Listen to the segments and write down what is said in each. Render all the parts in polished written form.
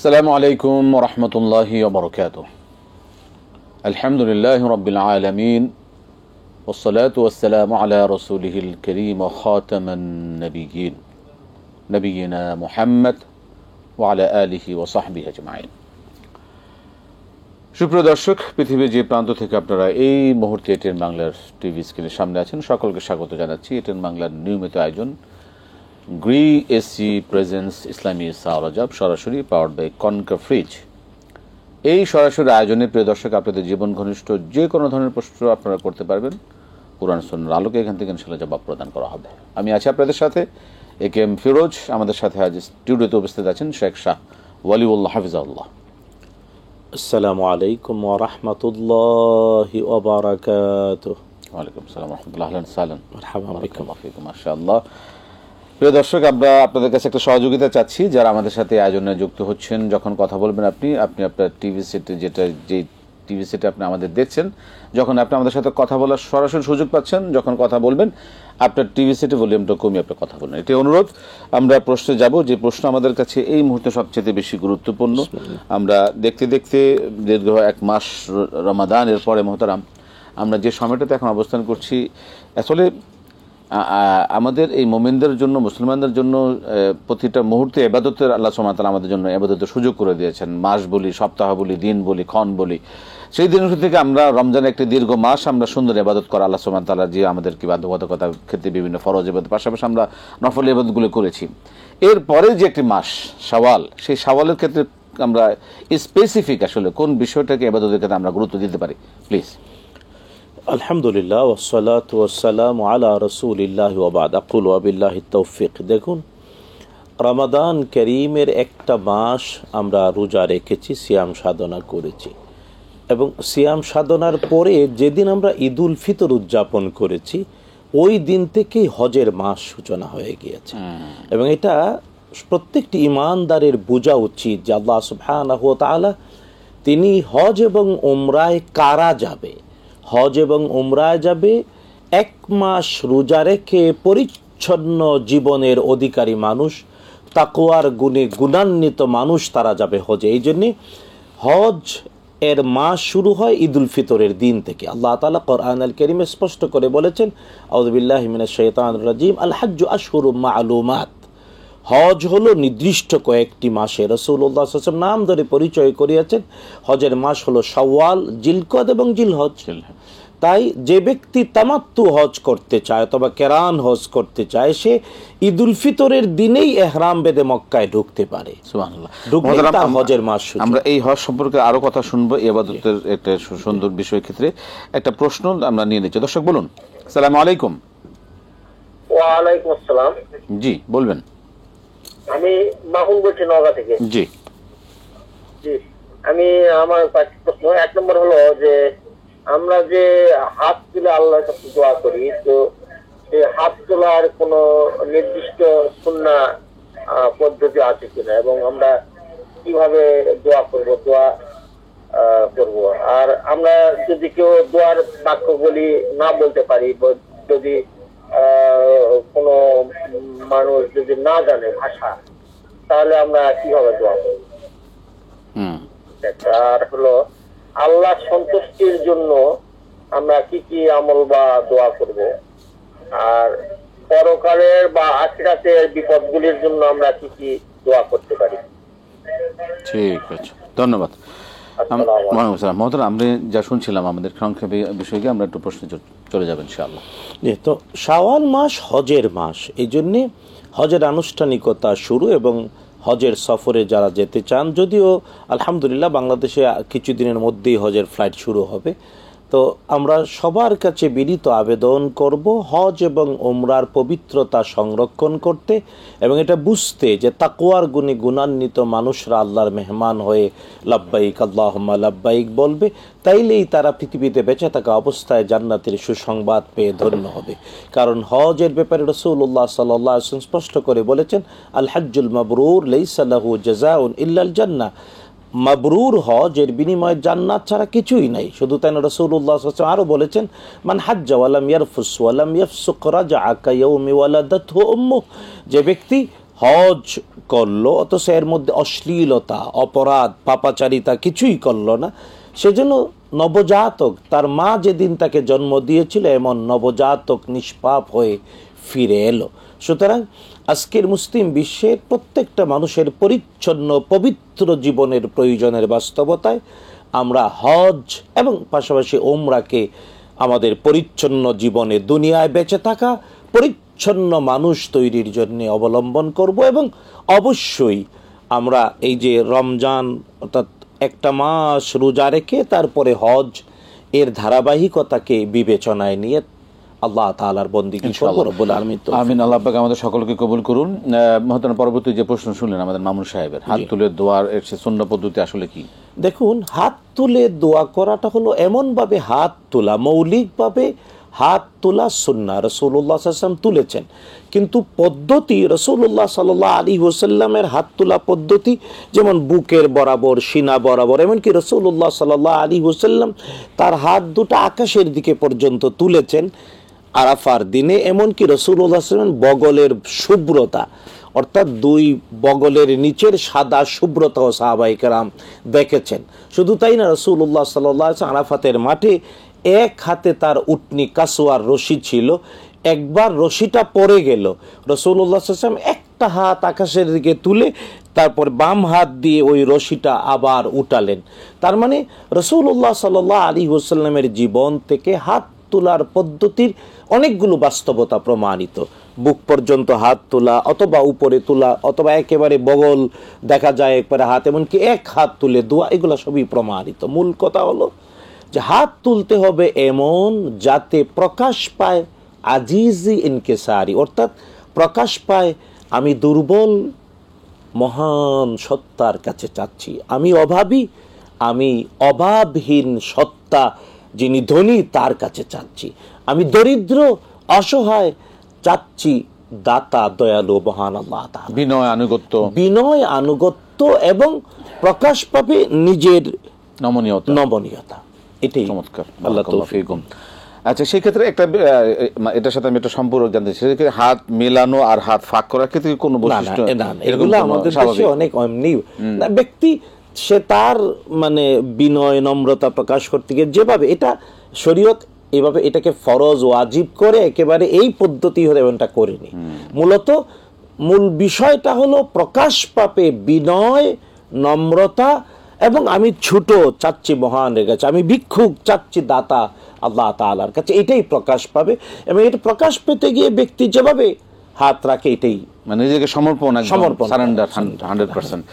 আসসালামু আলাইকুম ওয়া রাহমাতুল্লাহি ওয়া বারাকাতুহু। আলহামদুলিল্লাহি রাব্বিল আলামিন ওয়াস সালাতু ওয়াস সালামু আলা রাসূলিহিল কারীম ওয়া খাতামান নাবিয়্যিন নবিয়িনা মুহাম্মদ ওয়া আলা আলিহি ওয়া সাহবিহি আজমাইন। সুপ্রিয় দর্শক, পৃথিবীর যে প্রান্ত থেকে আপনারা এই মুহূর্তে এটিএন বাংলার টিভি স্ক্রিনের সামনে আছেন, সকলকে স্বাগত জানাচ্ছি এটিএন বাংলার নিয়মিত আয়োজন গ্রি এসি প্রেজেন্স ইসলামী সাওরাজাব, সরাসরি পাওয়ার্ড বাই কনকা ফ্রিজ। এই সরাসরি আয়োজনে প্রিয় দর্শক, আপনাদের জীবন ঘনিষ্ঠ যে কোনো ধরনের প্রশ্ন আপনারা করতে পারবেন। কুরআন সুন্নাহর আলোকে এখান থেকে ইনশাআল্লাহ জবাব প্রদান করা হবে। আমি আছি আপনাদের সাথে একে এম ফিরোজ। আমাদের সাথে আজ স্টুডিওতে উপস্থিত আছেন শেখ শাহ ওয়ালিউল্লাহ হাফিজাহুল্লাহ। আসসালামু আলাইকুম ওয়া রাহমাতুল্লাহি ওয়া বারাকাতুহু। ওয়া আলাইকুম আসসালাম ওয়া রাহমাতুল্লাহ। আহলান সাহলান, মারহাবা বিকুম। মাশাআল্লাহ। প্রিয় দর্শক, আমরা আপনাদের কাছে একটা সহযোগিতা চাচ্ছি। যারা আমাদের সাথে আয়োজনে যুক্ত হচ্ছেন, যখন কথা বলবেন আপনি আপনার টিভি সেটে, যে টিভি সেটে আপনি আমাদের দেখছেন, যখন আপনি আমাদের সাথে কথা বলার সরাসরি সুযোগ পাচ্ছেন, যখন কথা বলবেন আপনার টিভি সেটে ভলিউমটা কমিয়ে আপনি কথা বলবেন। এটি অনুরোধ। আমরা প্রশ্নে যাব, যে প্রশ্ন আমাদের কাছে এই মুহূর্তে সবচেয়ে বেশি গুরুত্বপূর্ণ। আমরা দেখতে দেখতে দীর্ঘ এক মাস রমাদানের পরে মোহতারাম, আমরা যে সময়টাতে এখন অবস্থান করছি, আসলে আমাদের এই মোমিনদের জন্য, মুসলমানদের জন্য প্রতিটা মুহূর্তে ইবাদতের আল্লাহ সুবহানাহু ওয়া তাআলা আমাদের জন্য ইবাদতের সুযোগ করে দিয়েছেন। মাস বলি, সপ্তাহ বলি, দিন বলি, ক্ষণ বলি, সেই দিনগুলো থেকে আমরা রমজানের একটি দীর্ঘ মাস আমরা সুন্দর ইবাদত করা আল্লাহ সুবহানাহু ওয়া তাআলা যে আমাদেরকে বাধ্যবাধকতার ক্ষেত্রে বিভিন্ন ফরজ ইবাদত, পাশাপাশি আমরা নফল ইবাদতগুলো করেছি। এরপরে যে একটি মাস শাওয়াল, সেই শাওয়ালের ক্ষেত্রে আমরা স্পেসিফিক আসলে কোন বিষয়টাকে ইবাদতের ক্ষেত্রে আমরা গুরুত্ব দিতে পারি, প্লিজ। আলহামদুলিল্লাহ ওয়াসসালাতু ওয়াসসালামু আলা রাসূলিল্লাহি ওয়া বা'দ। আকুলু বিল্লাহিত তাওফীক। দেখুন, রমাদান করিমের একটা মাস আমরা রোজা রেখেছি, সিয়াম সাধনা করেছি, এবং সিয়াম সাধনার পরে যেদিন আমরা ঈদুল ফিতর উদযাপন করেছি, ওই দিন থেকেই হজের মাস সূচনা হয়ে গিয়েছে। এবং এটা প্রত্যেকটি ঈমানদারের বোঝা উচিত যে আল্লাহ সুবহানাহু ওয়া তাআলা তিনি হজ এবং উমরায় কারা যাবে, হজ এবং উমরায় যাবে এক মাস রোজা রেখে পরিচ্ছন্ন জীবনের অধিকারী মানুষ, তাকওয়ার গুণে গুণান্বিত মানুষ, তারা যাবে হজে। এই জন্যে হজ এর মাস শুরু হয় ঈদুল ফিতরের দিন থেকে। আল্লাহ তাআলা কোরআন আল কারীমে স্পষ্ট করে বলেছেন, আউযু বিল্লাহি মিনাশ শাইতানির রাজিম, আল হাজ্জু আশহুরুম মা'লুমাত। হজ হলো নির্দিষ্ট কয়েকটি মাসে। রাসূলুল্লাহ সাল্লাল্লাহু আলাইহি ওয়াসাল্লাম নাম ধরে পরিচয় করিয়েছেন, হজের মাস হলো শাওয়াল, জিলকদ এবং জিলহজ। তাই যে ব্যক্তি তামাত্তু হজ করতে চায় অথবা কেরান হজ করতে চায়, সে ঈদুল ফিতরের দিনেই ইহরাম বেঁধে মক্কায় ঢুকতে পারে। সুবহানাল্লাহ। হজের মাস। আমরা এই হজ সম্পর্কে আরো কথা শুনবো, ইবাদতের একটা সুন্দর বিষয় ক্ষেত্রে একটা প্রশ্ন আমরা নিয়ে নিচ্ছি। দর্শক বলুন। আসসালামু আলাইকুম। ওয়া আলাইকুম আসসালাম। জি বলবেন। আমি মাহুন বলছি নওগাঁ থেকে। জি জি, আমি আমার প্রশ্ন এক নম্বর হলো যে আমরা যে হাত তুলে আল্লাহর কাছে দোয়া করি, তো এই হাত তোলার কোন নির্দিষ্ট সুন্নাহ পদ্ধতি আছে কিনা, এবং আমরা কিভাবে দোয়া করব, আর আমরা যদি কেউ দোয়ার বাক্যগুলি না বলতে পারি, যদি কোন মানুষ যদি না জানে ভাষা, তাহলে আমরা কিভাবে দোয়া করব? আর হলো আল্লাহ সন্তুষ্টির জন্য আমরা কি কি আমল বা দোয়া করব, আর পরকালের বা আখিরাতের বিপদগুলির জন্য আমরা কি কি দোয়া করতে পারি? ঠিক আছে, ধন্যবাদ। আমরা যা শুনছিলাম আমাদের সংক্ষেপে বিষয়কে আমরা একটু প্রশ্নে চলে যাবেন ইনশাআল্লাহ। তো শাওয়াল মাস হজের মাস, এই জন্যে হজের আনুষ্ঠানিকতা শুরু, এবং হজের সফরে যারা যেতে চান, যদিও আলহামদুলিল্লাহ বাংলাদেশে কিছুদিনের মধ্যেই হজের ফ্লাইট শুরু হবে, তো আমরা সবার কাছে বিনীত আবেদন করব হজ এবং উমরার পবিত্রতা সংরক্ষণ করতে, এবং এটা বুঝতে যে তাকওয়ার গুণে গুণান্বিত মানুষরা আল্লাহর মেহমান হয়ে লাব্বাইক আল্লাহুম্মা লাব্বাইক বলবে, তাইলেই তারা পৃথিবীতে বেঁচে থাকা অবস্থায় জান্নাতের সুসংবাদ পেয়ে ধন্য হবে। কারণ হজের ব্যাপারে রাসূলুল্লাহ সাল্লাল্লাহু আলাইহি ওয়াসাল্লাম স্পষ্ট করে বলেছেন, আল হাজ্জুল মাবরুর লাইসা লাহু জাযাউন ইল্লাল জান্নাহ। মাবরুর হজ, এর বিনিময়ে জান্নাত ছাড়া কিছুই নাই। শুধু তাই না, রাসূলুল্লাহ সাল্লাল্লাহু আলাইহি ওয়াসাল্লাম আরো বলেছেন, মান হাজ্জা ওয়া লাম ইয়ারফুস ওয়া লাম ইয়াফসুক রাজাআ কায়াউমি ওয়ালাদাতহু উম্মুহ। যে ব্যক্তি হজ করলো অথচ এর মধ্যে অশ্লীলতা, অপরাধ, পাপাচারিতা কিছুই করলো না, সেজন্য নবজাতক, তার মা যেদিন তাকে জন্ম দিয়েছিল এমন নবজাতক নিষ্পাপ হয়ে ফিরে এলো। সুতরাং আজকের মুসলিম বিশ্বের প্রত্যেকটা মানুষের পরিচ্ছন্ন পবিত্র জীবনের প্রয়োজনের বাস্তবতায় আমরা হজ এবং পাশাপাশি ওমরাকে আমাদের পরিচ্ছন্ন জীবনে দুনিয়ায় বেঁচে থাকা পরিচ্ছন্ন মানুষ তৈরির জন্য অবলম্বন করব। এবং অবশ্যই আমরা এই যে রমজান অর্থাৎ একটা মাস রোজা রেখে তারপরে হজ, এর ধারাবাহিকতাকে বিবেচনায় নিয়ে আল্লাহ তাআলার বন্দেগী করব। রব্বুল আলামিন আমিন। আল্লাহ পাক আমাদের সকলকে কবুল করুন। মহতারাম, পরবর্তী যে প্রশ্ন শুনলেন আমাদের মামুন সাহেবের, হাত তুলে দোয়ার এর সুন্নাহ পদ্ধতি আসলে কি? দেখুন, হাত তুলে দোয়া করাটা হলো এমনভাবে হাত তোলা, মৌলিকভাবে হাত তোলা সুন্নাহ, রাসূলুল্লাহ সাল্লাল্লাহু আলাইহি ওয়াসাল্লাম তুলেছেন, কিন্তু পদ্ধতি রাসূলুল্লাহ সাল্লাল্লাহু আলাইহি ওয়াসাল্লামের হাত তোলা পদ্ধতি যেমন বুকের বরাবর, সিনা বরাবর, এমনকি রাসূলুল্লাহ সাল্লাল্লাহু আলাইহি ওয়াসাল্লাম তার হাত দুটো আকাশের দিকে পর্যন্ত তুলেছেন আরাফার দিনে। এমনকি রাসূলুল্লাহ সাল্লাল্লাহু আলাইহি ওয়াসাল্লাম বগলের শুভ্রতা অর্থাৎ দুই বগলের নিচের সাদা শুভ্রতাও সাহাবায়ে কেরাম দেখেছেন। শুধু তাই না, রাসূলুল্লাহ সাল্লাল্লাহু আলাইহি ওয়াসাল্লাম আরাফাতের মাঠে এক হাতে তার উটনি কাসওয়ার রশি ছিল, একবার রশিটা পড়ে গেল, রাসূলুল্লাহ সাল্লাল্লাহু আলাইহি ওয়াসাল্লাম একটা হাত আকাশের দিকে তুলে তারপর বাম হাত দিয়ে ওই রশিটা আবার উঠালেন। তার মানে রাসূলুল্লাহ সাল্লাল্লাহু আলাইহি ওয়াসাল্লামের জীবন থেকে হাত তোলার পদ্ধতির অনেকগুলো বাস্তবতা প্রমাণিত। বুক পর্যন্ত হাত তোলা, অথবা উপরে তোলা, অথবা একেবারে বগল দেখা যায় একবারে হাত, এমনকি এক হাত তুলে দোয়া, এগুলো সবই প্রমাণিত। মূল কথা হলো যে হাত তুলতে হবে এমন যাতে প্রকাশ পায় আজিজি ইনকিসারি, অর্থাৎ প্রকাশ পায় আমি দুর্বল মহান সত্তার কাছে চাচ্ছি, আমি অভাবী, আমি অভাবহীন সত্তা যিনি ধনী তার কাছে চাচ্ছি, আমি দরিদ্র অসহায় চাচ্ছি দাতা দয়ালু মহান আল্লাহ তাআলা। বিনয় আনুগত্য এবং প্রকাশ পাবে নিজের নমনীয়তা। এটাই চমৎকার, আল্লাহ তৌফিক। আচ্ছা, সেই ক্ষেত্রে এটার সাথে আমি একটা সম্পর্ক জানতে চাই, সেক্ষেত্রে হাত মেলানো আর হাত ফাঁক করার ক্ষেত্রে কোনো বৈশিষ্ট্য? এগুলো আমাদের দেশে অনেক এমনি ব্যক্তি সে তার মানে বিনয় নম্রতা প্রকাশ করতে গিয়ে যেভাবে, এটা শরীয়ত এভাবে এটাকে ফরজ ওয়াজিব করে একেবারে এই পদ্ধতি হলে এমনটা করেনি। মূলত মূল বিষয়টা হলো প্রকাশ পাবে বিনয় নম্রতা এবং আমি ছোট চাচ্ছি মহানের কাছে, আমি ভিক্ষুক চাচ্ছি দাতা আল্লাহ তাআলার কাছে, এটাই প্রকাশ পাবে। এবং এটা প্রকাশ পেতে গিয়ে ব্যক্তি যেভাবে হাত রাখে এটাই মানে নিজেকে সমর্পণ, সারেন্ডার 100%।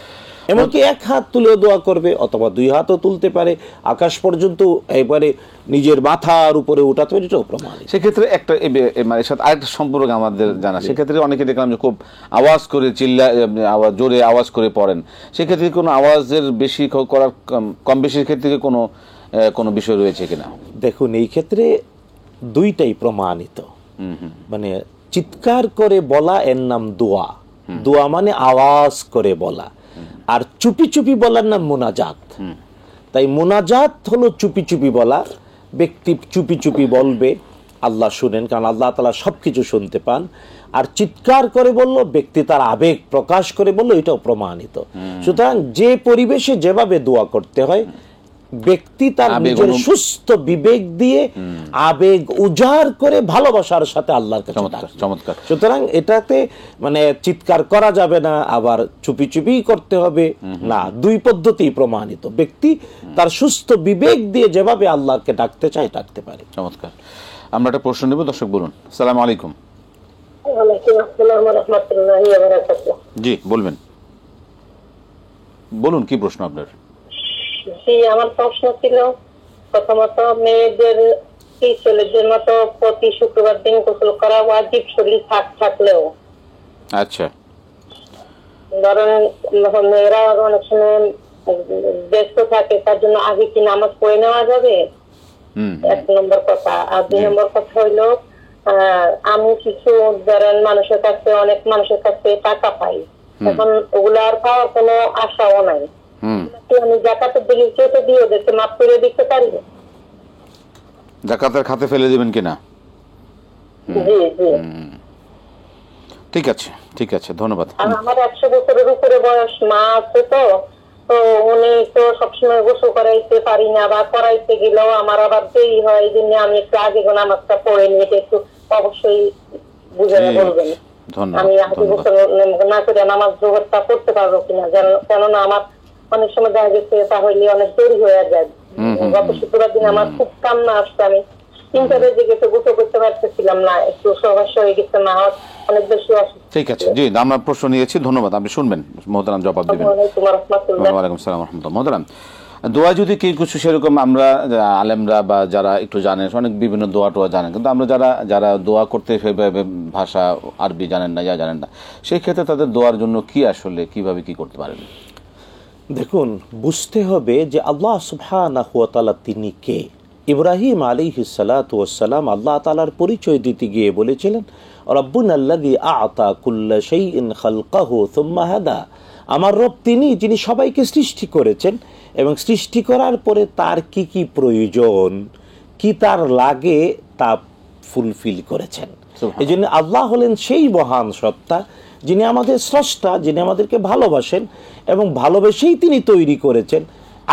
এমনকি এক হাত তুলে দোয়া করবে অথবা দুই হাতও তুলতে পারে, আকাশ পর্যন্ত একবারে নিজের মাথার উপরে উঠাতে পারে, এটাও প্রমাণ। সেক্ষেত্রে একটা এর সাথে আরেকটা সম্পর্ক আমাদের জানা, সেক্ষেত্রে অনেকে দেখলাম যে খুব আওয়াজ করে জোরে আওয়াজ করে পড়েন, সেক্ষেত্রে কোনো আওয়াজের বেশি করার কম বেশির ক্ষেত্রে কোনো বিষয় রয়েছে কিনা? দেখুন, এই ক্ষেত্রে দুইটাই প্রমাণিত। মানে চিৎকার করে বলা এর নাম দোয়া, দোয়া মানে আওয়াজ করে বলা, আর চুপি চুপি বলার নাম মুনাজাত। তাই মুনাজাত হলো চুপি চুপি বলা, ব্যক্তি চুপি চুপি বলবে, আল্লাহ শুনেন, কারণ আল্লাহ তাআলা সবকিছু শুনতে পান। আর চিৎকার করে বলল, ব্যক্তি তার আবেগ প্রকাশ করে বলল, এটাও প্রমাণিত। সুতরাং যে পরিবেশে যেভাবে দোয়া করতে হয়, ব্যক্তি তার নিজের সুস্থ বিবেক দিয়ে আবেগ উজাড় করে ভালোবাসার সাথে আল্লাহর কাছে। চমৎকার। সুতরাং এটাতে মানে চিৎকার করা যাবে না, আবার চুপি চুপি করতে হবে না, দুই পদ্ধতি প্রমাণিত। ব্যক্তি তার সুস্থ বিবেক দিয়ে যেভাবে আল্লাহকে ডাকতে চায় ডাকতে পারে। চমৎকার। আমরা একটা প্রশ্ন নেব, দর্শক বলুন। আসসালামু আলাইকুম। ওয়ালাইকুম আসসালাম ওয়া রাহমাতুল্লাহি ওয়া বারাকাতুহু। জি বলুন কি প্রশ্ন আপনার? জি, আমার প্রশ্ন ছিল, প্রথমত মেয়েদের কি ছেলেদের মতো প্রতি শুক্রবার দিন গোসল করা ওয়াজিব শরীর থাকলেও? আচ্ছা, ধরেন মেয়েরা অনেক সময় ব্যস্ত থাকে, তার জন্য আগে কি নামাজ পড়ে নেওয়া যাবে? এক নম্বর কথা। আর দুই নম্বর কথা হইলো, আমি কিছু ধরেন অনেক মানুষের কাছে টাকা পাই, এখন ওগুলো আর পাওয়ার কোনো আশাও নাই, আমি যাকাতের দিকে চেপে দিয়ে ওদেরকে মাফ করে দিতে পারি? যাকাতের খাতে ফেলে দিবেন কিনা? জি জি। ঠিক আছে, ঠিক আছে, ধন্যবাদ। আর আমার 100 বছরের উপরে বয়স মা আছে, তো তো উনি তো সবসময় গোসল করাইতে পারি না, বা করাইতে গেলেও আমার আবার দেরি হয়, এই জন্য আমি একটু আগে নামাজটা পড়ে নিয়ে এটা একটু অবশ্যই বুঝে বলবেন। আমি আগে গোসল না করে নামাজ জোহরটা পড়তে পারবো কিনা, কেননা আমার অনেক সময় দেখা গেছে তাহলে অনেক দেরি হয়ে যায়। গত শুক্রবার দিন আমার খুব কান্না আসছে, আমি 3টা বেজে গেছে, গোসল করতে পারতেছিলাম না, একটু সমস্যা হয়ে গেছে, না অনেক বেশি অসুস্থ। ঠিক আছে, জি, আমরা প্রশ্ন নিয়েছি, ধন্যবাদ। আপনি শুনবেন, মোহতারাম জবাব দিবেন। ওয়ালাইকুম সালাম ওয়া রাহমাতুল্লাহ। মোহতারাম, দোয়া যদি কেউ কিছু সেরকম, আমরা আলেমরা বা যারা একটু জানেন অনেক বিভিন্ন দোয়া টোয়া জানেন, কিন্তু আমরা যারা দোয়া করতে ভাষা আরবি জানেন না, জানেন না, সেই ক্ষেত্রে তাদের দোয়ার জন্য কি আসলে কিভাবে কি করতে পারেন? দেখুন, বুঝতে হবে যে আল্লাহ সুবহানাহু ওয়া তাআলা তিনি কে। ইব্রাহিম আলাইহিস সালাতু ওয়াস সালাম আল্লাহ তাআলার পরিচয় দিতে গিয়ে বলেছিলেন, রাব্বুনাল্লাযী আ'তা কুল্লা শাইইন খালকাহু সুম্মা হাদা। আমার রব তিনি, যিনি সবাইকে সৃষ্টি করেছেন এবং সৃষ্টি করার পরে তার কি কি প্রয়োজন, কি তার লাগে তা ফুলফিল করেছেন। এই জন্য আল্লাহ হলেন সেই মহান সত্তা যিনি আমাদের স্রষ্টা, যিনি আমাদেরকে ভালোবাসেন এবং ভালোবেসেই তিনি তৈরি করেছেন।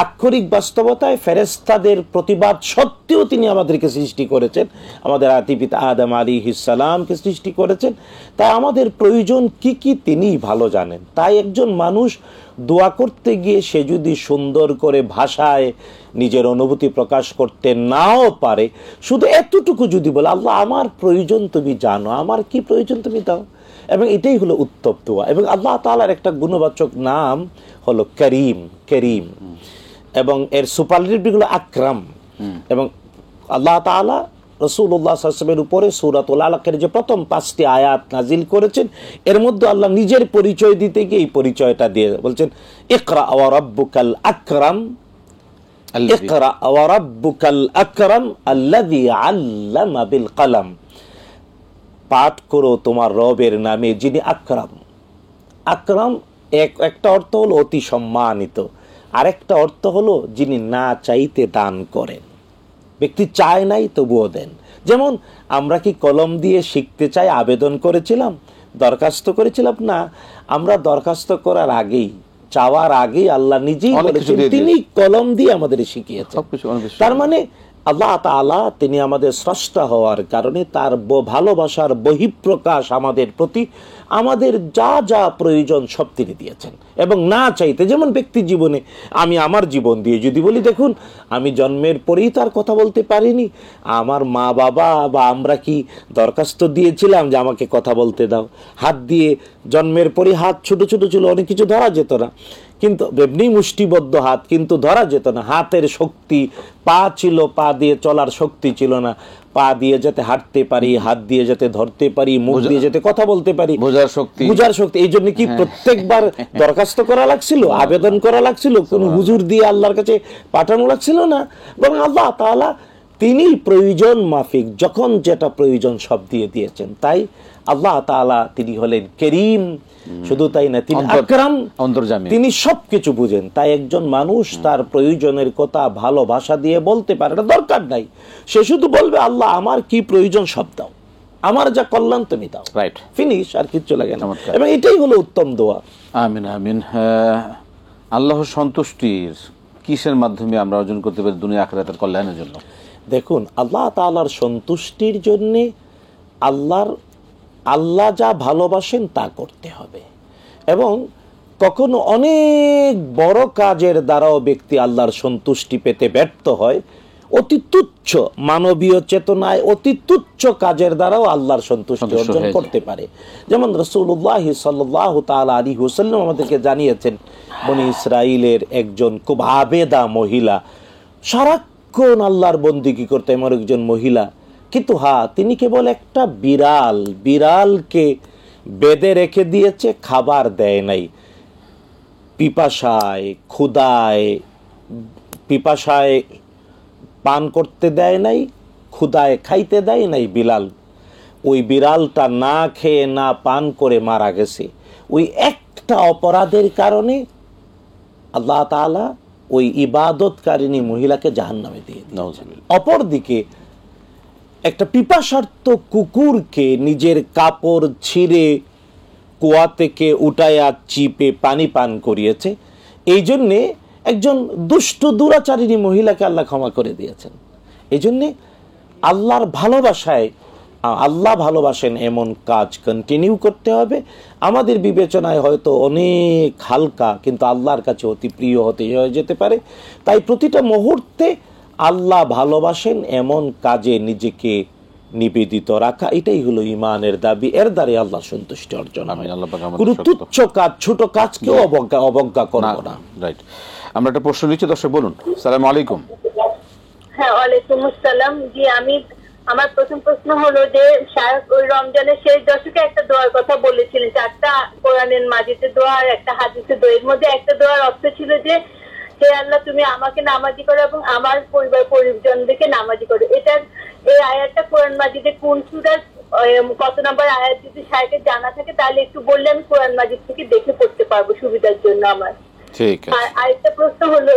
আক্ষরিক বাস্তবতায় ফেরেশতাদের প্রতিবাদ সত্ত্বেও তিনি আমাদেরকে সৃষ্টি করেছেন, আমাদের আদিপিতা আদম আলাইহিস সালামকে সৃষ্টি করেছেন। তাই আমাদের প্রয়োজন কি কি তিনিই ভালো জানেন। তাই একজন মানুষ দোয়া করতে গিয়ে সে যদি সুন্দর করে ভাষায় নিজের অনুভূতি প্রকাশ করতে নাও পারে, শুধু এতটুকু যদি বলে, আল্লাহ আমার প্রয়োজন তুমি জানো, আমার কি প্রয়োজন তুমি দাও, এবং এটাই হলো উত্তম দোয়া। এবং আল্লাহ তাআলার একটা গুণবাচক নাম হলো করিম, করিম, এবং এর সুপারলেটিভ হলো আকরাম। এবং আল্লাহ তাআলা রাসূলুল্লাহ সাল্লাল্লাহু আলাইহি ওয়াসাল্লামের উপরে সূরাতুল আলাকের যে প্রথম 5টি আয়াত নাজিল করেছেন, এর মধ্যে আল্লাহ নিজের পরিচয় দিতে গিয়ে এই পরিচয়টা দিয়ে বলছেন, ইকরা ওয়া রাব্বুকাল আকরাম, ইকরা ওয়া রাব্বুকাল আকরাম আল্লাযী আল্লামা বিল কলম। পাঠ করো তোমার রবের নামে যিনি আকরাম। আকরাম একটা অর্থ হলো অতি সম্মানিত, আরেকটা অর্থ হলো যিনি না চাইতে দান করেন। ব্যক্তি চায় নাই তবুও দেন। যেমন আমরা কি কলম দিয়ে শিখতে চাই আবেদন করেছিলাম, দরখাস্ত করেছিলাম? না, আমরা দরখাস্ত করার আগেই, চাওয়ার আগেই আল্লাহ নিজেই বলেছেন, তিনি কলম দিয়ে আমাদের শিখিয়েছেন। তার মানে আল্লাহ তাআলা তিনি আমাদের স্রষ্টা হওয়ার কারণে তার ভালোবাসার বহিঃপ্রকাশ আমাদের প্রতি, আমাদের যা যা প্রয়োজন সব তিনি দিয়েছেন। এবং না চাইতে, যেমন ব্যক্তি জীবনে আমি আমার জীবন দিয়ে যদি বলি, দেখুন আমি জন্মের পরেই তার কথা বলতে পারিনি, আমার মা বাবা বা আমরা কি দরখাস্ত দিয়েছিলাম যে আমাকে কথা বলতে দাও? হাত দিয়ে জন্মের পরে হাত ছোট ছোট ছিল, অনেক কিছু ধরা যেত না, কিন্তু এমনি মুষ্টিবদ্ধ হাত, কিন্তু ধরা যেত না। হাতের শক্তি, পা ছিল, পা দিয়ে চলার শক্তি ছিল না, পা দিয়ে যাতে হাঁটতে পারি, হাত দিয়ে যাতে ধরতে পারি, মুখ দিয়ে যাতে কথা বলতে পারি, বুঝার শক্তি। এই জন্য কি প্রত্যেকবার দরখাস্ত করা লাগছিল, আবেদন করা লাগছিল, কোন হুজুর দিয়ে আল্লাহর কাছে পাঠানো লাগছিল না, বরং আল্লাহ তাআলা তিনি প্রয়োজন মাফিক যখন যেটা প্রয়োজন সব দিয়ে দিয়েছেন। তাই আল্লাহ তাআলা তিনি হলেন করিম, শুধু তাই না, তিনি আকরাম, অন্তর্যামী, তিনি সবকিছু বুঝেন। তাই একজন মানুষ তার প্রয়োজনের কথা ভালোবাসা দিয়ে বলতে পারে না, দরকার নাই, সে শুধু বলবে আল্লাহ আমার কি প্রয়োজন সব দাও, আমার যা কল্যাণ তুমি দাও, রাইট, ফিনিশ, আর কিচ্ছু লাগে না। এবং এটাই হলো উত্তম দোয়া। আমিন, আমিন। আল্লাহর সন্তুষ্টির কিসের মাধ্যমে আমরা অর্জন করতে পারি দুনিয়া আখিরাতের কল্যাণের জন্য? দেখুন, আল্লাহ তাআলার সন্তুষ্টির জন্যে আল্লাহ যা ভালোবাসেন তা করতে হবে। এবং কখনো অনেক বড় কাজের দ্বারাও ব্যক্তি আল্লাহর সন্তুষ্টি পেতে ব্যর্থ হয়। অতি তুচ্ছ মানবীয় চেতনায় অতি তুচ্ছ কাজের দ্বারাও আল্লাহর সন্তুষ্টি অর্জন করতে পারে। যেমন রাসূলুল্লাহ সাল্লাল্লাহু তাআলা আলাইহি ওয়াসাল্লাম আমাদেরকে জানিয়েছেন, বনি ইসরাইলের একজন খুব আবেদা মহিলা, সারাক্ষণ আল্লাহর বন্দেগী করতে এমন একজন মহিলা, কিন্তু তিনি কেবল একটা বিড়ালকে বেঁধে রেখে দিয়েছে, খাবার দেয় নাই, পিপাসায় পান করতে দেয় নাই, ক্ষুধায় খাইতে দেয় নাই। ওই বিড়ালটা না খেয়ে না পান করে মারা গেছে। ওই একটা অপরাধের কারণে আল্লাহ তাআলা ওই ইবাদতকারিনী মহিলাকে জাহান্নামে দিয়ে দিয়েছেন। অপরদিকে একটা পিপাসার্ত কুকুরকে নিজের কাপড় ছিঁড়ে কুয়া থেকে উঠায়া চিপে পানি পান করিয়েছে, এই জন্যে একজন দুষ্ট দুরাচারিণী মহিলাকে আল্লাহ ক্ষমা করে দিয়েছেন। এই জন্যে আল্লাহর ভালোবাসায়, আল্লাহ ভালোবাসেন এমন কাজ কন্টিনিউ করতে হবে। আমাদের বিবেচনায় হয়তো অনেক হালকা, কিন্তু আল্লাহর কাছে অতি প্রিয় হতে যেতে পারে। তাই প্রতিটা মুহূর্তে আল্লাহ ভালোবাসেন এমন কাজে নিজেকে নিবেদিত রাখা, এটাই হলো ইমানের দাবি। এর দ্বারা আল্লাহ সন্তুষ্টি অর্জন হয়। কোনো তুচ্ছ কাজ, ছোট কাজকেও অবজ্ঞা করবো না। রাইট, আমরা একটা প্রশ্ন নিচ্ছি, দর্শক বলুন। আসসালামু আলাইকুম। হ্যাঁ, ওয়ালাইকুম আসসালাম। জি, আমার প্রথম প্রশ্ন হলো যে ওই রমজানের শেষ দশকে একটা দোয়ার কথা বলেছিলেন, 4টা কোরআনের মাজিদে দোয়া আর একটা হাদিসে দোয়া। এর মধ্যে একটা দোয়ার অর্থ ছিল যে হে আল্লাহ, তুমি আমাকে নামাজি করো এবং আমার পরিবার পরিজনদেরকে নামাজি করো। এই আয়াতটা কোরআন মাজিদে কোন সূরার কত নম্বর আয়াত যদি সাহেবের জানা থাকে তাহলে একটু বললে আমি কোরআন মাজিদ থেকে দেখে পড়তে পারবো সুবিধার জন্য আমার। ঠিক আছে। আর আরেকটা প্রশ্ন হলো,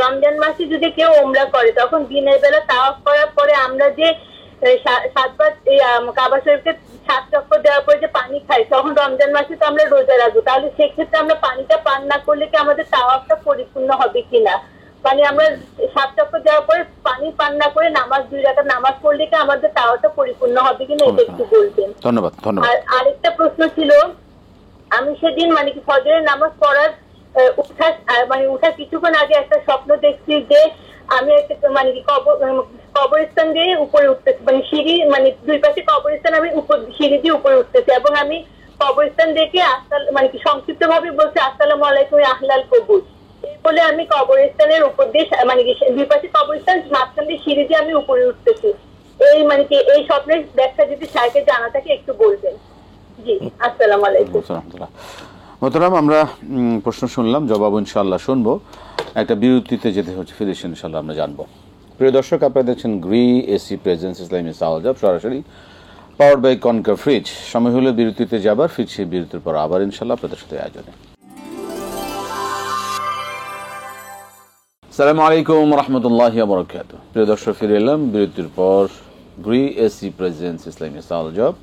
রমজান মাসে যদি কেউ ওমরা করে তখন দিনের বেলা তাওয়াফ করার পরে আমরা যে 7বার কাবা শরীফকে 7 চক্কর দেওয়ার পরে যে পানি খাই, তখন রমজান মাসে তো আমরা রোজা রাখবো, তাহলে সেক্ষেত্রে আমরা পানিটা পান না করলে কি আমাদের তাওয়াফটা পরিপূর্ণ হবে কিনা? মানে আমরা 7 চক্কর দেওয়ার পরে পানি পান না করে নামাজ 2 রাকাত নামাজ পড়লে কি আমাদের তাওয়াফটা পরিপূর্ণ হবে কিনা, এটা একটু বলবেন। ধন্যবাদ। আর আরেকটা প্রশ্ন ছিল, আমি সেদিন মানে কি ফজরের নামাজ পড়ার উঠার কিছুক্ষণ আগে একটা স্বপ্ন দেখছি যে আমি একটা মানে কি কবরস্থান দিয়ে উপরে উঠতেছি, মানে সিঁড়ি, মানে 2 পাশে কবরস্থান, আমি সিঁড়ি দিয়ে উপরে উঠতেছি এবং আমি কবরস্থান দেখে মানে কি সংক্ষিপ্ত ভাবে বলছি আসসালামু আলাইকুম আহলাল কবর, এই বলে আমি কবরস্থানের উপর দিয়ে মানে কি 2 পাশে কবরস্থান, মাঝখান দিয়ে সিঁড়ি দিয়ে আমি উপরে উঠতেছি। এই মানে কি এই স্বপ্নের ব্যাখ্যা যদি সাহেবকে জানা থাকে একটু বলবেন। জি, আসসালামু আলাইকুম। মোহতারাম, আমরা প্রশ্ন শুনলাম, জবাব ইনশাআল্লাহ শুনবো। একটা বিরতিতে যেতে হচ্ছে, ফিরে এসে ইনশাআল্লাহ আমরা জানবো। প্রিয় দর্শক, আপনারা দেখছেন গ্রি এসি প্রেজেন্স ইসলামী সাওয়াল জব, সরাসরি পাওয়ার্ড বাই কনকা ফ্রিজ। সময় হলো বিরতিতে যাবার, ফিরছি বিরতির পর আবার ইনশাআল্লাহ আপনাদের সাথে আয়োজনে। আসসালামু আলাইকুম রহমতুল্লাহি ওয়া বারাকাতুহু। প্রিয় দর্শক, ফিরে এলাম বিরতির পর। গ্রি এসি প্রেজেন্স ইসলামী সাওয়াল জব,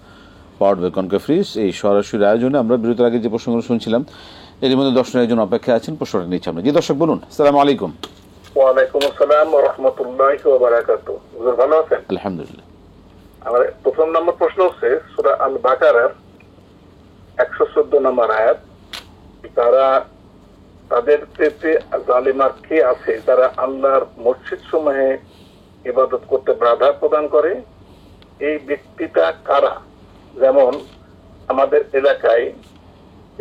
পাওয়ার্ড বাই কনকা ফ্রিজ, এই সরাসরি আয়োজনে আমরা বিরতির আগে যে প্রশ্নগুলো শুনছিলাম এর মধ্যে দর্শকের একজন অপেক্ষা আছেন, প্রশ্নটা নিচ্ছি আমরা। জি দর্শক বলুন। আসসালামু আলাইকুম। ওয়ালাইকুম আসসালাম ওয়া রাহমাতুল্লাহি ওয়া বারাকাতুহু। হুজুর ভালো আছেন? আলহামদুলিল্লাহ। আমার প্রথম নম্বর প্রশ্ন হচ্ছে সূরা আল বাকারার 114 নম্বর আয়াত, তাদের চেয়ে জালিমার কে আছে যারা আল্লাহর মসজিদ সমূহে ইবাদত করতে বাধা প্রদান করে? এই ব্যক্তিটা কারা? যেমন আমাদের এলাকায়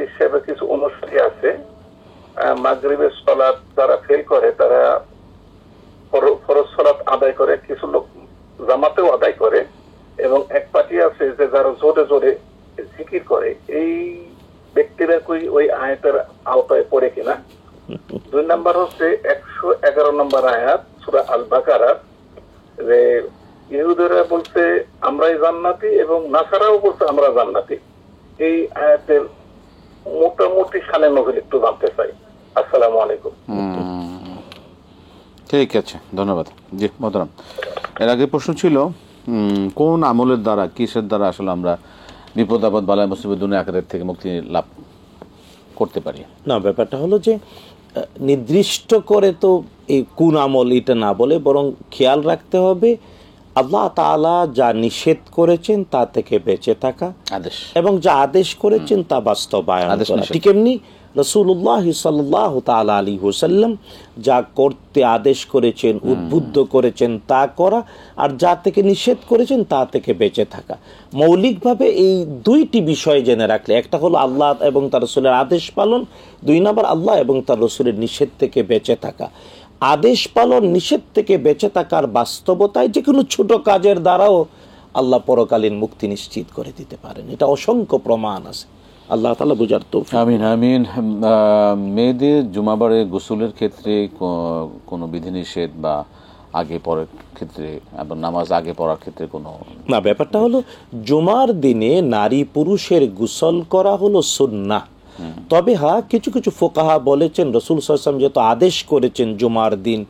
হিসেবে কিছু অনুসারী আছে, মাগরিবের সালাত যারা ফেল করে তারা ফরজ সালাত আদায় করে, কিছু লোক জামাতেও আদায় করে, এবং এক পার্টি আছে যে যারা জোরে জোরে জিকির করে। এই ব্যক্তিরা ওই আয়াতের আওতায় পড়ে কিনা? 2 নম্বর হচ্ছে 111 নম্বর আয়াত সূরা আল বাকারার, যে ইহুদিরা বলছে আমরাই জান্নাতি এবং নাসারাও বলছে আমরা জান্নাতি। এই আয়াতের মোটামুটি সালে নজর একটু জানতে চাই। আসসালামু আলাইকুম। ঠিক আছে, ধন্যবাদ। জি মোহতারাম, এর আগে প্রশ্ন ছিল কোন আমলের দ্বারা, কিসের দ্বারা আসলে আমরা বিপদ আপদ বালায় মুসিবত দুনিয়া আখিরাত থেকে মুক্তি লাভ করতে পারি? না, ব্যাপারটা হলো যে নির্দিষ্ট করে তো এই কোন আমল এটা না বলে, বরং খেয়াল রাখতে হবে আল্লাহ তাআলা যা নিষেধ করেছেন তা থেকে বেঁচে থাকা আদেশ, এবং যা আদেশ করেছেন তা বাস্তবায়ন করা। ঠিক এমনি রাসূলুল্লাহ সাল্লাল্লাহু তাআলা আলাইহি ওয়াসাল্লাম যা করতে আদেশ করেছেন, উদ্বুদ্ধ করেছেন তা করা, আর যা থেকে নিষেধ করেছেন তা থেকে বেঁচে থাকা। মৌলিকভাবে এই 2টি বিষয় জেনে রাখলে, একটা হলো আল্লাহ এবং তার রাসূলের আদেশ পালন, 2 নম্বর আল্লাহ এবং তার রাসূলের নিষেধ থেকে বেঁচে থাকা। আদেশ পালন, নিষেধ থেকে বেঁচে থাকার বাস্তবতায় যে কোনো ছোট কাজের দ্বারাও আল্লাহ পরকালীন মুক্তি নিশ্চিত করে দিতে পারেন, এটা অসংখ্য প্রমাণ আছে। আল্লাহ তাআলা বুঝার তৌফিক। আমিন আমিন। মেয়েদের জুমাবারে গোসলের ক্ষেত্রে কোনো বিধিনিষেধ বা আগে পরের ক্ষেত্রে এবং নামাজ আগে পড়ার ক্ষেত্রে কোনো না? ব্যাপারটা হলো জুমার দিনে নারী পুরুষের গোসল করা হলো সুন্নাহ। তবে হ্যাঁ, কিছু কিছু ফুকাহা বলেছেন রাসূল সাল্লাল্লাহু আলাইহি ওয়াসাল্লাম যেহেতু আদেশ করেছেন জুমার দিন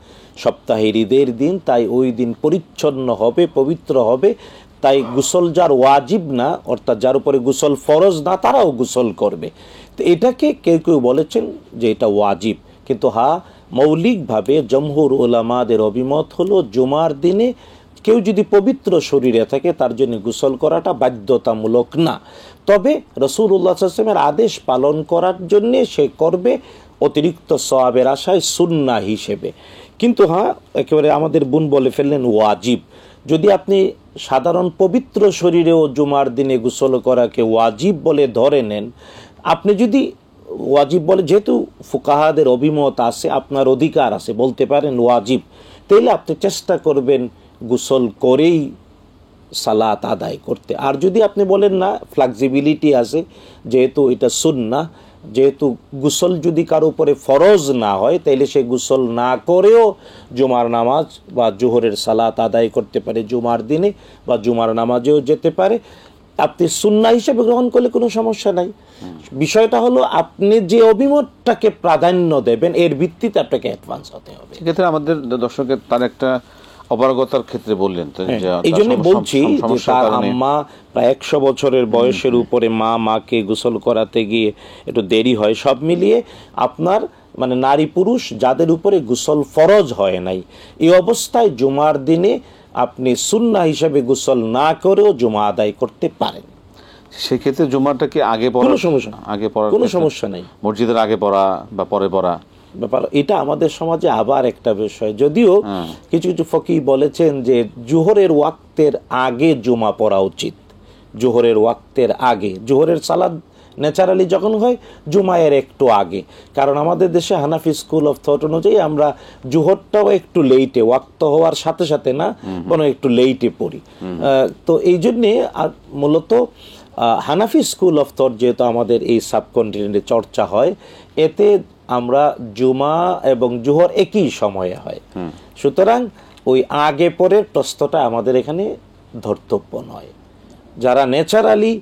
সপ্তাহের ঈদের দিন, তাই ওই দিন পরিচ্ছন্ন হবে, পবিত্র হবে, তাই গোসল যার ওয়াজিব না, অর্থাৎ যার উপরে গোসল ফরজ না, তারাও গোসল করবে। তো এটাকে কেউ কেউ বলেছেন যে এটা ওয়াজিব, কিন্তু মৌলিকভাবে জমহুর উলামাদের অভিমত হলো জুমার দিনে কেউ যদি পবিত্র শরীরে থাকে তার জন্য গোসল করাটা বাধ্যতামূলক না। তবে রাসূলুল্লাহ সাল্লাল্লাহু আলাইহি ওয়াসাল্লামের আদেশ পালন করার জন্য সে করবে অতিরিক্ত সওয়াবের আশায় সুন্নাহ হিসেবে। কিন্তু একেবারে আমাদের বোন বলে ফেললেন ওয়াজিব। যদি আপনি সাধারণ পবিত্র শরীরেও জুমার দিনে গোসল করাকে ওয়াজিব বলে ধরে নেন, আপনি যদি ওয়াজিব বলে, যেহেতু ফুকাহাদের অভিমত আছে, আপনার অধিকার আছে বলতে পারেন ওয়াজিব, তাইলে আপনি চেষ্টা করবেন গোসল করেই সালাত আদায় করতে। আর যদি আপনি বলেন না, ফ্লেক্সিবিলিটি আছে, যেহেতু এটা সুন্নাহ, যেহেতু গোসল যদি কারো উপরে ফরজ না হয় তাইলে সে গোসল না করেও জুমার নামাজ বা জোহরের সালাত আদায় করতে পারে জুমার দিনে, বা জুমার নামাজেও যেতে পারে। আপনি সুন্নাহ হিসেবে গ্রহণ করলে কোনো সমস্যা নাই। বিষয়টা হলো আপনি যে অভিমতটাকে প্রাধান্য দেবেন এর ভিত্তিতে আপনাকে অ্যাডভান্স হতে হবে। সেক্ষেত্রে আমাদের দর্শকের তার একটা অপারগতার ক্ষেত্রে বললেন তো, এই জন্য বলছি যে তার আম্মা প্রায় 100 বছরের বয়সের উপরে মাকে গোসল করাতে গিয়ে একটু দেরি হয়, সব মিলিয়ে আপনার মানে নারী পুরুষ যাদের উপরে গোসল ফরজ হয় নাই, এই অবস্থায় জুমার দিনে আপনি সুন্নাহ হিসেবে গোসল না করেও জুমা আদায় করতে পারেন। সেক্ষেত্রে জুমাটা কি আগে পড়া, আগে পড়ার কোনো সমস্যা নেই, মসজিদের আগে পড়া বা পরে পড়া ব্যাপার। এটা আমাদের সমাজে আবার একটা বিষয়, যদিও কিছু কিছু ফকিহ বলেছেন যে জোহরের ওয়াক্তের আগে জুমা পড়া উচিত। জোহরের ওয়াক্তের আগে, জোহরের সালাত ন্যাচারালি যখন হয় জুমায়ের একটু আগে, কারণ আমাদের দেশে হানাফি স্কুল অফ থট অনুযায়ী আমরা জোহরটাও একটু লেটে, ওয়াক্ত হওয়ার সাথে সাথে না, বরং একটু লেটে পড়ি। তো এই জন্যে মূলত হানাফি স্কুল অফ থট যেহেতু আমাদের এই সাবকন্টিনেন্টে চর্চা হয়, এতে আমরা জুমা এবং জোহর একই সময়ে হয়, সুতরাং ওই আগে পরের প্রশ্নটা আমাদের এখানে ধর্তব্য নয়। যারা ন্যাচারালি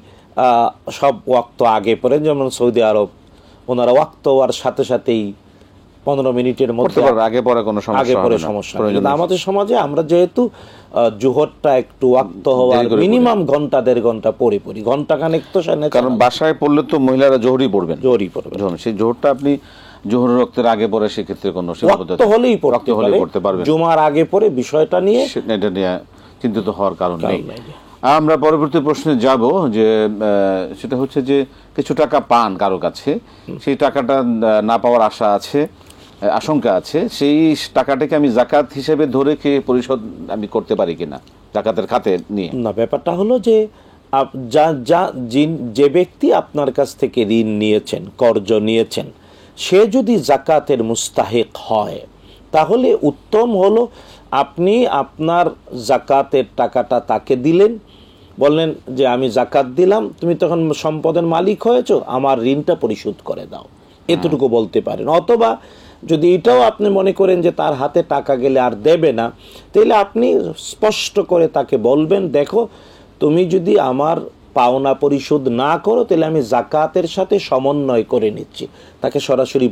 সব ওয়াক্ত আগে পড়েন, যেমন সৌদি আরব, ওনারা ওয়াক্ত হওয়ার সাথে সাথেই 15 মিনিটের মধ্যে আগে পরে কোনো সমস্যা নেই। কিন্তু আমাদের সমাজে আমরা যেহেতু জোহরটা একটু ওয়াক্ত হওয়ার মিনিমাম ঘন্টা 1.5 ঘন্টা পরে পড়ি, ঘন্টাখানেক তো, কারণ বাসায় পড়লে তো মহিলারা জোহরই পড়বেন, সেই জোহরটা আপনি জোহরের রক্তের আগে পরে সেক্ষেত্রে কোনো সীমাবদ্ধতা হলেই পড়তে পারবেন। জুমার আগে পরে বিষয়টা নিয়ে এটা নিয়ে চিন্তিত হওয়ার কারণ নেই। আমরা পরবর্তী প্রশ্নে যাব, যে সেটা হচ্ছে যে কিছু টাকা পান কারো কাছে, সেই টাকাটা না পাওয়ার আশঙ্কা আছে, সেই টাকাটাকে আমি যাকাত হিসেবে ধরে পরিশোধ আমি করতে পারি কিনা যাকাতের খাতে নিয়ে? না, ব্যাপারটা হলো যে যে ব্যক্তি আপনার কাছ থেকে ঋণ নিয়েছেন, কর্জ নিয়েছেন, সে যদি জাকাতের মুস্তাহিক হয় তাহলে উত্তম হলো আপনি আপনার জাকাতের টাকাটা তাকে দিলেন, বললেন যে আমি জাকাত দিলাম, তুমি তখন সম্পদের মালিক হয়েছো, আমার ঋণটা পরিশোধ করে দাও, এতটুকু বলতে পারেন। অথবা যদি এটাও আপনি মনে করেন যে তার হাতে টাকা গেলে আর দেবে না, তাহলে আপনি স্পষ্ট করে তাকে বলবেন, দেখো তুমি যদি আমার পাওনা পরিশোধ না করো তাহলে আমি জাকাতের সাথে সমন্বয় করে নিচ্ছি। তাকে সরাসরি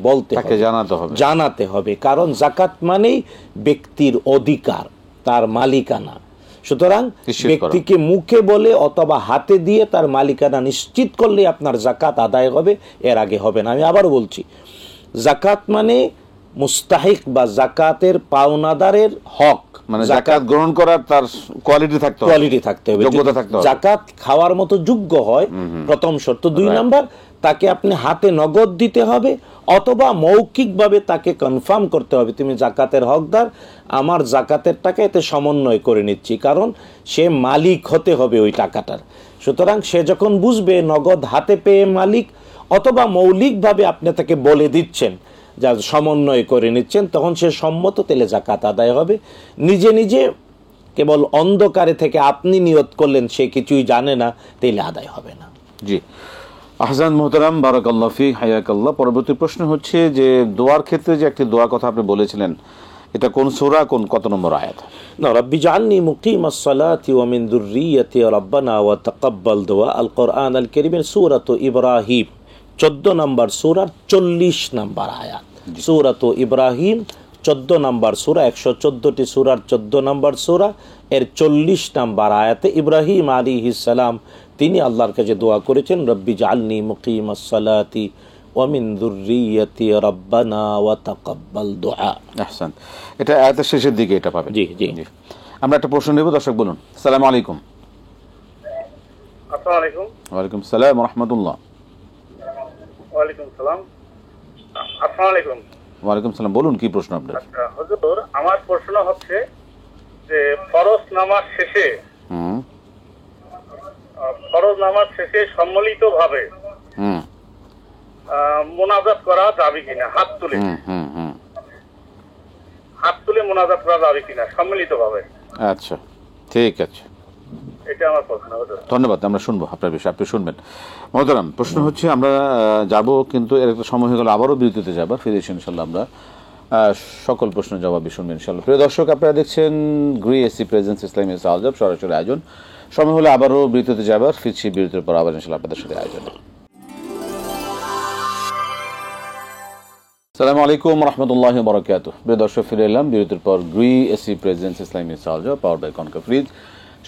জানাতে হবে, কারণ জাকাত মানেই ব্যক্তির অধিকার, তার মালিকানা। সুতরাং ব্যক্তিকে মুখে বলে অথবা হাতে দিয়ে তার মালিকানা নিশ্চিত করলে আপনার জাকাত আদায় হবে, এর আগে হবে না। আমি আবার বলছি, জাকাত মানে মুস্তাহিক বা জাকাতের পাওনাদারের হক, মানে জাকাত গ্রহণ করার তার কোয়ালিটি থাকতে হবে, যোগ্যতা থাকতে হবে। জাকাত খাওয়ার মতো যোগ্য হয় প্রথম শর্ত। 2 নাম্বার, তাকে আপনি হাতে নগদ দিতে হবে অথবা মৌখিকভাবে তাকে কনফার্ম করতে হবে তুমি জাকাতের হকদার, আমার জাকাতের টাকা এতে সমন্বয় করে নিচ্ছি, কারণ সে মালিক হতে হবে ওই টাকাটার। সুতরাং সে যখন বুঝবে নগদ হাতে পেয়ে মালিক, অথবা মৌলিকভাবে আপনি তাকে বলে দিচ্ছেন যা সমন্বয় করে নিচ্ছেন, তখন সে সম্মত, তেলে জাকাত আদায় হবে। নিজে নিজে কেবল অন্ধকারে থেকে আপনি নিয়ত করলেন সে কিছুই জানে না, তেলে আদায় হবে না। জি, আহসান মোহতারাম, বারাকাল্লাহ ফিক, হায়াকাল্লাহ। পরবর্তী প্রশ্ন হচ্ছে যে দোয়ার ক্ষেত্রে যে একটি দোয়ার কথা আপনি বলেছিলেন, এটা কোন সূরা, কত নম্বর আয়াত? না, রব্বি জাআলনি মুকিমাস সালাতি ওয়া মিন যুররিয়্যাতি রাব্বানা ওয়া তাকাব্বাল দুআ। আল কোরআন আল কারীমের সূরাতুল ইব্রাহিম 14 নম্বর সূরার 40 নম্বর আয়াত। সূরাতুল ইব্রাহিম 14 নম্বর সূরা, 114টি সূরার 14 নম্বর সূরা এর 40 নম্বর আয়াতে ইব্রাহিম আলাইহিস সালাম তিনি আল্লাহর কাছে দোয়া করেছেন, রব্বি জাআলনি মুকিমাস সালাতি ওয়া মিন যুররিয়্যাতি রাব্বানা ওয়া তাকাব্বাল দুআ। আহসান। এটা আয়াতের শেষের দিকে এটা পাবেন। জি জি। আমরা একটা প্রশ্ন নেব, দর্শক বলুন। আসসালামু আলাইকুম। আসসালামু আলাইকুম। ওয়ালাইকুম সালাম ওয়া রাহমাতুল্লাহ। ওয়ালাইকুম সালাম। আসসালামু আলাইকুম। ওয়ালাইকুম সালাম, বলুন কি প্রশ্ন আপনার? আচ্ছা হুজুর, আমার প্রশ্ন হচ্ছে যে ফরজ নামাজ শেষে সম্মিলিতভাবে মোনাজাত করা যাবে কিনা, হাত তুলে মোনাজাত করা যাবে কিনা সম্মিলিতভাবে? আচ্ছা, ঠিক আছে, এটা আমার প্রশ্ন। ধন্যবাদ। আমরা শুনবো আপনার বিষয়ে, আপনি শুনবেন। মহতারাম, প্রশ্ন হচ্ছে আমরা যাব, কিন্তু এর একটা সময় হয়ে গেল, আবারও বিরতিতে যাবার, ফিরে এসে ইনশাল্লাহ আমরা সকল প্রশ্নের জবাবই শুনবেন ইনশাল্লাহ। প্রিয় দর্শক, আপনারা দেখছেন গ্রি এসি প্রেজেন্স ইসলামী সালজাব সরাসরি আয়োজন। সময় হলে আবারও বিরতিতে যাবার, ফিরছি বিরতির পর আবার ইনশাল্লাহ আপনাদের সাথে আয়োজন। আসসালামু আলাইকুম রহমতুল্লাহি ওয়া বারাকাতুহু। প্রিয় দর্শক, ফিরে এলাম বিরতির পর Gree AC presents Islami সালজাব power by Konka fridge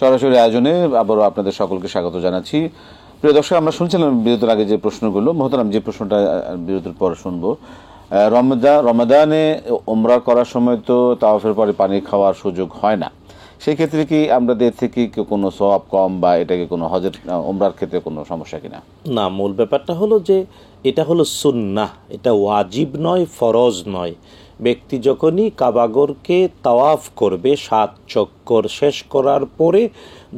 সরাসরি আয়োজনে আবারও আপনাদের সকলকে স্বাগত জানাচ্ছি। প্রিয় দর্শক, আমরা শুনছিলাম বিরতির আগে যে প্রশ্নগুলো। মহতারাম, যে প্রশ্নটা বিরতির পর শুনবো, রমাদানে উমরা করার সময় তো তাওয়াফের পরে পানি খাওয়ার সুযোগ হয় না, সেই ক্ষেত্রে কি আমাদের থেকে কোনো সওয়াব কম, বা এটাকে কোনো হজের উমরার ক্ষেত্রে কোনো সমস্যা কিনা? না, মূল ব্যাপারটা হলো যে এটা হলো সুন্নাহ, এটা ওয়াজিব নয়, ফরজ নয়। ব্যক্তি যখনই কাবাগরকে তাওয়াফ করবে, 7 চক্কর শেষ করার পরে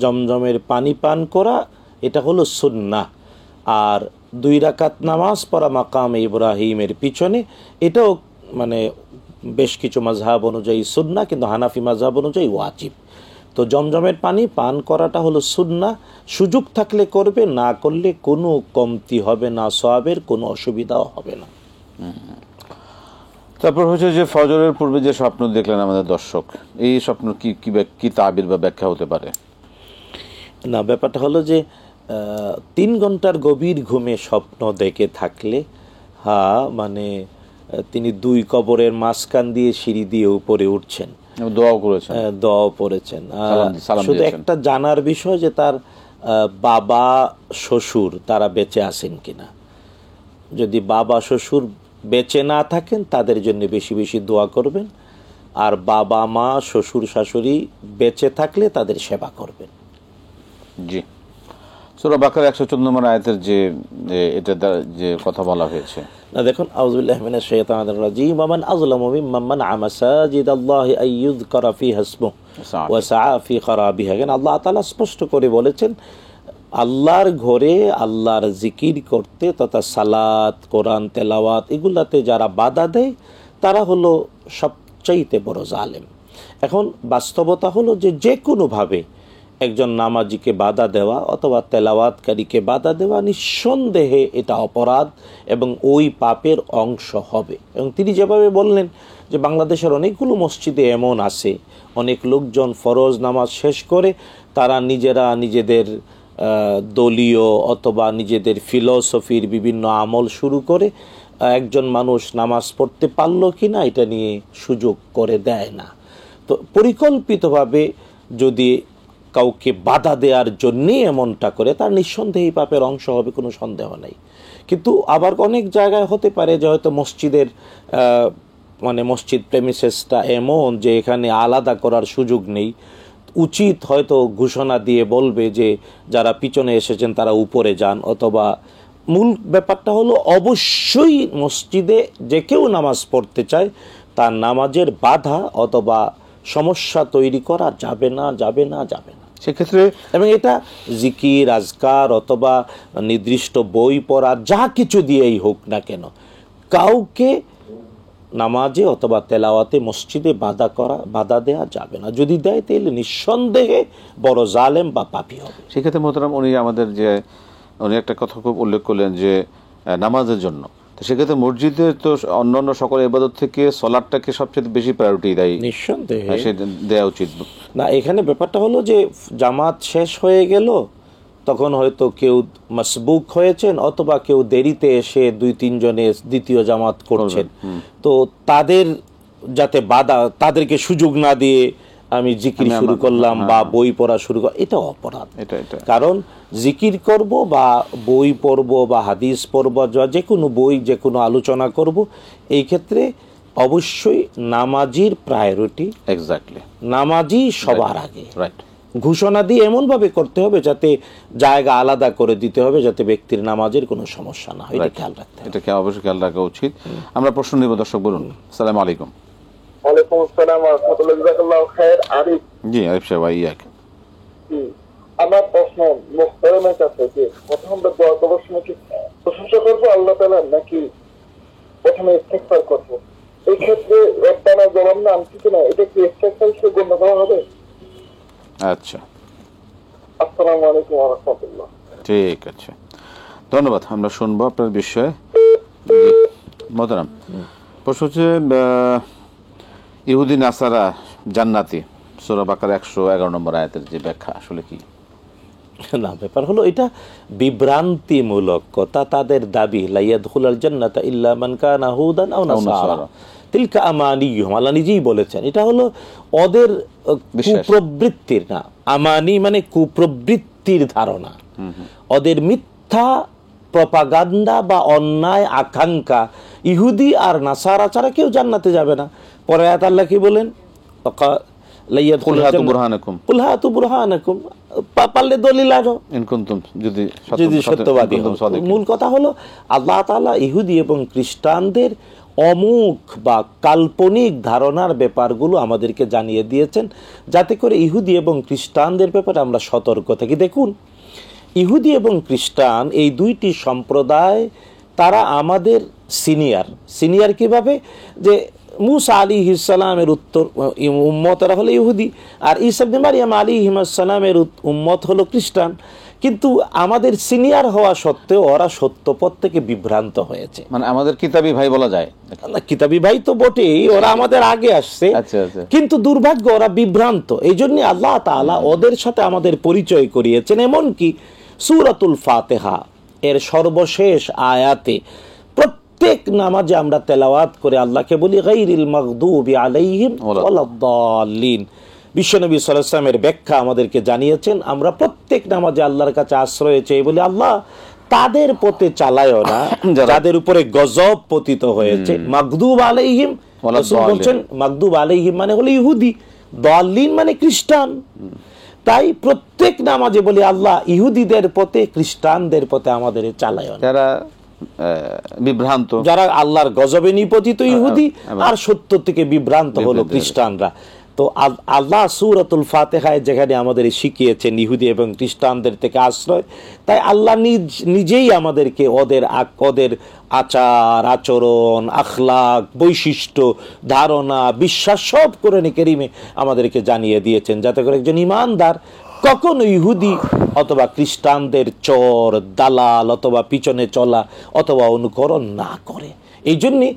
জমজমের পানি পান করা, এটা হলো সুন্নাহ। আর 2 রাকাত নামাজ পড়া মাকাম ইব্রাহিমের পিছনে, এটাও মানে বেশ কিছু মাযহাব অনুযায়ী সুন্নাহ, কিন্তু হানাফি মাযহাব অনুযায়ী ওয়াজিব। তো জমজমের পানি পান করাটা হলো সুন্নাহ। সুযোগ থাকলে করবে, না করলে কোনো কমতি হবে না, সওয়াবের কোনো অসুবিধাও হবে না। তারপর হচ্ছে যে ফজরের পূর্বে যে স্বপ্ন দেখলেন আমাদের দর্শক, এই স্বপ্ন কি তাবির বা ব্যাখ্যা হতে পারে? না, ব্যাপারটা হলো যে 3 ঘন্টার গভীর ঘুমে স্বপ্ন দেখে থাকলে, মানে তিনি 2 কবরের মাঝখান দিয়ে সিঁড়ি দিয়ে উপরে উঠছেন, দোয়াও করেছেন, দোয়াও পড়েছেন। শুধু একটা জানার বিষয় যে তার বাবা শ্বশুর তারা বেঁচে আছেন কিনা। যদি বাবা শ্বশুর বেঁচে না থাকেন, তাদের জন্য বেশি বেশি দোয়া করবেন। আর বাবা মা শ্বশুর শাশুড়ি বেঁচে থাকলে তাদের সেবা করবেন। জি। সূরা বাকারা 114 নম্বর আয়াতের যে এটা যে কথা বলা হয়েছে, না দেখুন, আউযুবিল্লাহি মিনাশ শাইতানির রাজীম, ওয়ামান আযলামু মিম্মান মানআ মাসাজিদাল্লাহি আইয়ুযকারা ফিহা ইসমুহু ওয়া সাআ ফি খারাবিহা। আল্লাহ তাআলা স্পষ্ট করে বলেছেন, আল্লাহর ঘরে আল্লাহর জিকির করতে তথা সালাত, কোরআন তেলাওয়াত এগুলাতে যারা বাধা দেয়, তারা হলো সবচাইতে বড় জালেম। এখন বাস্তবতা হলো যে কোনোভাবে একজন নামাজিকে বাধা দেওয়া অথবা তেলাওয়াতকারীকে বাধা দেওয়া, নিঃসন্দেহে এটা অপরাধ এবং ওই পাপের অংশ হবে। এবং তিনি যেভাবে বললেন যে বাংলাদেশের অনেকগুলো মসজিদে এমন আছে, অনেক লোকজন ফরজ নামাজ শেষ করে তারা নিজেরা নিজেদের দলীয় অথবা নিজেদের ফিলসফির বিভিন্ন আমল শুরু করে, একজন মানুষ নামাজ পড়তে পারলো কি না এটা নিয়ে সুযোগ করে দেয় না। তো পরিকল্পিতভাবে যদি কাউকে বাধা দেওয়ার জন্যে এমনটা করে, তার নিঃসন্দেহে পাপের অংশ হবে, কোনো সন্দেহ নেই। কিন্তু আবার অনেক জায়গায় হতে পারে যে হয়তো মসজিদের মানে মসজিদ প্রেমিসেসটা এমন যে এখানে আলাদা করার সুযোগ নেই। উচিত হয়তো ঘোষণা দিয়ে বলবে যে যারা পিছনে এসেছেন তারা উপরে যান, অথবা মূল ব্যাপারটা হলো অবশ্যই মসজিদে যে কেউ নামাজ পড়তে চায় তার নামাজের বাধা অথবা সমস্যা তৈরি করা যাবে না, যাবে না, যাবে না সেক্ষেত্রে। এবং এটা জিকির, আজকার অথবা নির্দিষ্ট বই পড়া যা কিছু দিয়েই হোক না কেন, কাউকে নামাজে অথবা তেলাওয়াতে মসজিদে বাধা দেওয়া যাবে না। যদি দেয় তাহলে নিঃসন্দেহে বড় জালেম বা পাপী হবে। সেক্ষেত্রে মোহতারাম, উনি একটা কথা খুব উল্লেখ করলেন যে নামাজের জন্য, তো সেক্ষেত্রে মসজিদে তো অন্যান্য সকল ইবাদত থেকে সালাতটাকে সবচেয়ে বেশি প্রায়োরিটি দেয়, নিঃসন্দেহে দেওয়া উচিত না। এখানে ব্যাপারটা হলো যে জামাত শেষ হয়ে গেল, তখন হয়তো কেউ মাসবুক হয়েছেন অথবা কেউ দেরিতে এসে 2-3 জনে দ্বিতীয় জামাত করছেন, তো তাদের যাতে বাধা, তাদেরকে সুযোগ না দিয়ে আমি জিকির শুরু করলাম বা বই পড়া শুরু করলাম, এটা অপরাধ। কারণ জিকির করব বা বই পড়ব বা হাদিস পড়ব, যে কোনো বই, যে কোনো আলোচনা করব, এই ক্ষেত্রে অবশ্যই নামাজির প্রায়োরিটি, এক্স্যাক্টলি নামাজি সবার আগে। রাইট। ঘোষণা দিয়ে এমনভাবে করতে হবে যাতে জায়গা আলাদা করে দিতে হবে, যাতে ব্যক্তির নামাজের কোনো সমস্যা না হয়, এটা খেয়াল রাখতে হবে। এটাকে অবশ্যই খেয়াল রাখা উচিত। আমরা প্রশ্ন নিব, দর্শক বলুন। আসসালামু আলাইকুম। ওয়ালাইকুম আসসালাম ওয়া রাহমাতুল্লাহি ওয়া বারাকাতুহু। খায়ের আরিফ। জি আরিফ সাহেব, ইয়াক। আমার প্রশ্ন মুহতারামের কাছে যে প্রথম আমরা দোয়া করার সময় কি প্রশংসা করব আল্লাহ তাআলার, নাকি প্রথমে ইস্তিগফার করব? এই ক্ষেত্রে রব্বানা যালামনা আনফুসানা না, এটা কি ইস্তিগফার হিসেবে গণ্য করা হবে? আচ্ছা, আসসালামু আলাইকুম ওয়া রাহমাতুল্লাহ। ঠিক আছে, ধন্যবাদ। আমরা শুনবো আপনার বিষয়ে। মোহতারাম, প্রশ্ন হচ্ছে ইহুদি নাসারা জান্নাতি, সূরা বাকারা 111 নম্বর আয়াতের যে ব্যাখ্যা আসলে কি? না, ব্যাপার হলো এটা বিভ্রান্তিমূলক কথা। তাদের দাবি লাইয়াদখুলাল জান্নাতা ইল্লা মান কানা হুদান আও নাসারা, তিলকা আমানিয়ুহুম, আল্লাহ নিজেই বলেছেন। এটা হলো ওদের কুপ্রবৃত্তির, না আমানি মানে কুপ্রবৃত্তির ধারণা, ওদের মিথ্যা প্রপাগান্ডা বা অন্যায় আকাঙ্ক্ষা। ইহুদি আর নাসারা ছাড়া কেউ জান্নাতে যাবে না। পরে আয়াত আল্লাহ কি বলেন? পারলে দলিল আনো, যদি সত্যবাদী। মূল কথা হলো আল্লাহ তাআলা ইহুদি এবং খ্রিস্টানদের অমুখ বা কাল্পনিক ধারণার ব্যাপারগুলো আমাদেরকে জানিয়ে দিয়েছেন, যাতে করে ইহুদি এবং খ্রিস্টানদের ব্যাপারে আমরা সতর্ক থাকি। দেখুন, ইহুদি এবং খ্রিস্টান এই দুইটি সম্প্রদায়, তারা আমাদের সিনিয়র কিভাবে? যে মুসা আলাইহিস সালামের উম্মতরা হলো ইহুদি, আর ঈসা ইবনে মারইয়াম আলাইহিস সালামের উম্মত হলো খ্রিস্টান। কিন্তু আমাদের সিনিয়র হওয়া সত্ত্বেও ওরা সত্যপথ থেকে বিভ্রান্ত হয়েছে। মানে আমাদের কিতাবী ভাই বলা যায়। কিতাবী ভাই তো বটেই, ওরা আমাদের আগে আসছে, কিন্তু দুর্ভাগ্য ওরা বিভ্রান্ত। এই জন্য আল্লাহ তাআলা ওদের সাথে আমাদের পরিচয় করিয়েছেন। এমনকি সূরাতুল ফাতিহা এর সর্বশেষ আয়াতে প্রত্যেক নামাজে আমরা তেলাওয়াত করে আল্লাহকে বলি গায়রিল মাগদুবি আলাইহিম ওয়ালাদ-দাল্লিন। বিশ্বনবী সাল্লাল্লাহু আলাইহি ওয়াসাল্লামের ব্যাখ্যা আমাদেরকে জানিয়েছেন, আমরা প্রত্যেক নামাজে আল্লাহর কাছে আশ্রয় চাই বলি আল্লাহ তাদের পথে চালায়ও না যাদের উপরে গজব পতিত হয়েছে। মাগদুব আলাইহিম, রাসূল বলেন মাগদুব আলাইহিম মানে হলো ইহুদি, দাল্লিন মানে খ্রিস্টান। তাই প্রত্যেক নামাজে বলি আল্লাহ ইহুদিদের পথে, খ্রিস্টানদের পথে আমাদের চালায়ও না, যারা বিভ্রান্ত, যারা আল্লাহর গজবে নিপতিত ইহুদি আর সত্য থেকে বিভ্রান্ত হলো খ্রিস্টানরা। তো আল্লাহ সূরাতুল ফাতিহায় যেখানে আমাদের শিখিয়েছেন ইহুদি এবং খ্রিস্টানদের থেকে আশ্রয়, তাই আল্লাহ নিজেই আমাদেরকে ওদের আচার আচরণ, আখলাক, বৈশিষ্ট্য, ধারণা, বিশ্বাস সব কোরআনে কারীমে আমাদেরকে জানিয়ে দিয়েছেন, যাতে করে একজন ঈমানদার কখনো ইহুদি অথবা খ্রিস্টানদের চর, দালাল অথবা পিছনে চলা অথবা অনুকরণ না করে। এই জন্যে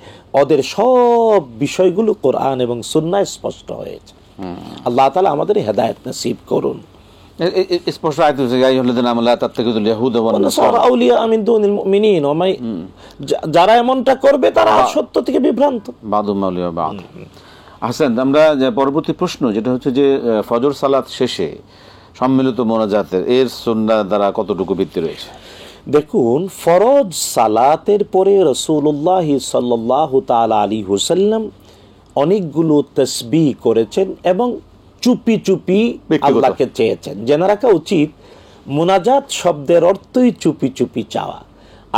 ওদের সব বিষয়গুলো কোরআন এবং সুন্নায় স্পষ্ট হয়েছে। আল্লাহ তাআলা আমাদের হেদায়েত নসিব করুন। স্পষ্ট আয়াত হচ্ছে ইয়া আইয়ুহাল্লাযীনা আমানু লা তাত্তাখিযুল ইয়াহুদা ওয়ান নাসারা আউলিয়া মিন দুনিল মুমিনিন, যারা এমনটা করবে তারা সত্য থেকে বিভ্রান্ত। বাদুম আউলিয়া বাদ। হাসান, আমরা যে পরবর্তী প্রশ্ন যেটা হচ্ছে যে ফজর সালাত শেষে সম্মিলিত মোনাজাতের এর সুন্নাহ দ্বারা কতটুকু ভিত্তি রয়েছে? দেখুন, ফরজ সালাতের পরে রাসূলুল্লাহ সাল্লাল্লাহু তাআলা আলাইহি ওয়াসাল্লাম অনেকগুলো তাসবিহ করেছেন এবং চুপি চুপি আল্লাহকে চেয়েছেন। জেনে রাখা উচিত মোনাজাত শব্দের অর্থই চুপি চুপি চাওয়া,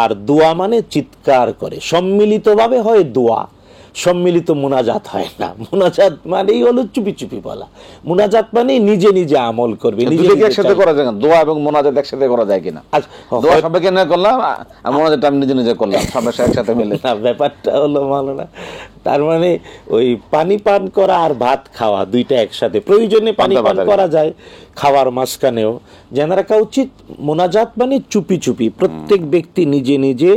আর দোয়া মানে চিৎকার করে। সম্মিলিতভাবে হয় দোয়া, সম্মিলিত মোনাজাত হয় না। মোনাজাত মানেই হলো চুপি চুপি বলা, মোনাজাত মানে নিজে নিজে আমল করবে। একসাথে করা যায় না, দোয়া এবং মোনাজাত একসাথে করা যায় কিনা? দোয়া সবাইকে নিয়ে করলাম, মোনাজাত আমি নিজে নিজে করলাম, সবাই একসাথে মিলে না। ব্যাপারটা হলো মাওলানা, তার মানে ওই পানি পান করা আর ভাত খাওয়া দুইটা একসাথে, প্রয়োজনে পানি পান করা যায় খাওয়ার মাঝখানেও। জেনে রাখা উচিত মোনাজাত মানে চুপি চুপি, প্রত্যেক ব্যক্তি নিজে নিজে